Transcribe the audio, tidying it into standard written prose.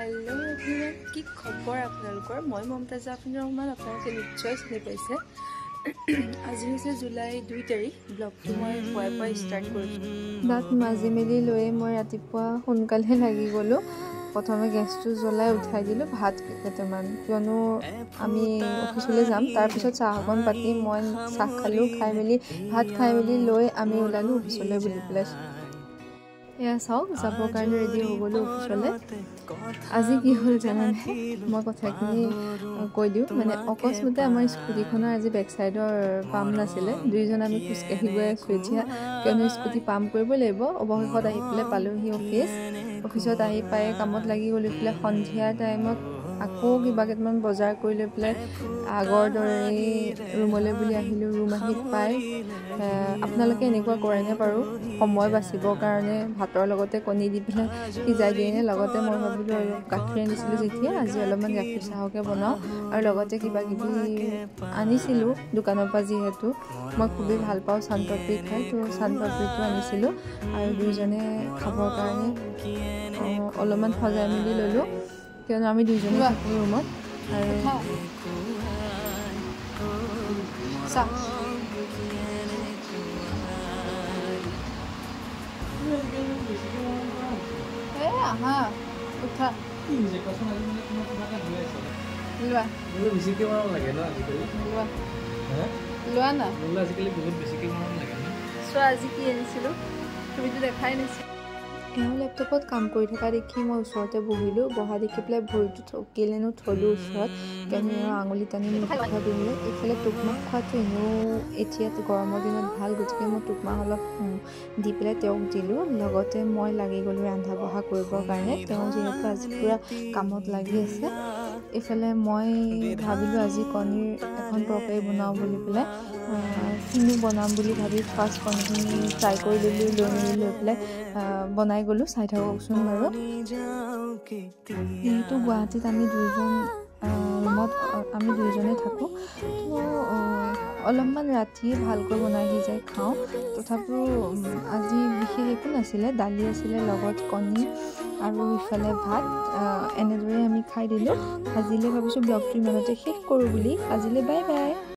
hello everyone की खबर आपलोकर मैं ममताजा रहमान आपलोके निश्चय चिनि पाइसे आज হৈছে जुलाई 2 तारिख ब्लगটো মই পুৱাই পুৱাই ষ্টাৰ্ট কৰিছো দাঁত মাজি মেলি লৈ মই ৰাতিপুৱা সোনকালে লাগি গলো প্ৰথমে গেছটো জ্বলাই উঠাই দিলো ভাত কেইটামান কিয়নো আমি অফিচলৈ যাম তাৰ পিছত চাহ অকণ পাতি মই চাহ খালো খাই মেলি ভাত খাই মেলি লৈ আমি ওলালো অফিচলৈ বুলি পেলাইছো या চাওক যাবৰ কাৰণে ৰেডি হৈ গলো অফিচলৈ আজি কি হ'ল জানানে মই কথাখিনি কৈ দিও মানে অকস্মাতে আমাৰ স্কুটিখনৰ আজি বেক সাইডৰ পাম নাছিলে দুইজন আমি খুচকাহি গৈ আছো এতিয়া কিয়নো স্কুটি পাম কৰিব লাগিব অৱশেষত আহি পেলাই পালোহি অফিচত আহি পাই কামত লাগি গলো পেলাই সন্ধিয়া টাইমত আকৌ কিবা কেইটামান বজাৰ কৰি লৈ পেলাই আগৰ দৰে ৰুমলৈ বুলি আহিলো ৰুম আহি পাই আপোনালোকে এনেকুৱা কৰে নে বাৰু সময় বাচিবৰ কাৰণে ভাতৰ লগতে কণী দি পেলাই সিজাই দিয়ে নে লগতে মই ভাবিলো আৰু গাখীৰ আনিছিলো যেতিয়া আজি অলপমান গাখীৰ চাহকে বনাও আৰু লগতে কিবা কিবি আনিছিলো দোকানৰ পৰা যিহেতু মই খুবেই ভাল পাওঁ চানপাপৰি খাই তো চানপাপৰিটো আনিছিলো আৰু দুইজনে খাবৰ কাৰণে অলপমান সজাই মেলি ললো কিয়নো আমি দুইজনে থাকো ৰুমত আৰু চাহ aha utha je koson আজি মানে তোমাৰ কিবাটা হৈ আছে লোৱা বহুত বেছিকে মাৰন লাগে না আজিকালি লোৱা লোৱা না লোৱা আজিকালি বহুত বেছিকে মাৰন লাগে না সো আজি কি আনিছিলো তুমি তো দেখাই নাছি এও ল্যাপটপত কাম কৰি থকা দেখি মই ওচৰতে বহিলো বহা দেখি পেলাই ভৰিটো কেলেনো থলো ওচৰত কেনে আঙুলি টানি মুখা দিলে ইফালে টুকমাক খোৱাটো এনেও এতিয়া গৰমৰ দিনত ভাল গতিকে মই টুকমাক অলপ দি পেলাই তেওঁক দিলো লগতে মই লাগি গলো ৰান্ধা বঢ়া কৰিবৰ কাৰণে তেওঁ যিহেতু আজি পুৰা কামত লাগি আছে ইফালে মই ভাবিলো আজি কণীৰ এখন তৰকাৰী বনাও বুলি পেলাই কিনো বনাম বুলি ভাবি ফাৰ্ষ্ট কণীখিনি ফ্ৰাই কৰি লৈ পেলাই বনাই গলো চাই থাককচোন বাৰু যিহেতু গুৱাহাটীত আমি দুইজন ৰুমত আমি দুইজনে থাকো তো অলপমান ৰাতিয়ে ভালকৈ বনাই যায় খাওঁ তথাপিও আজি বিশেষ একো নাছিলে দালি আছিলে লগত কণী আৰু ইফালে ভাত এনেদৰে আমি খাই দিলো আজিলৈ ভাবিছো ব্লগটো ইমানতে শেষ কৰো বুলি আজিলৈ বাই বাই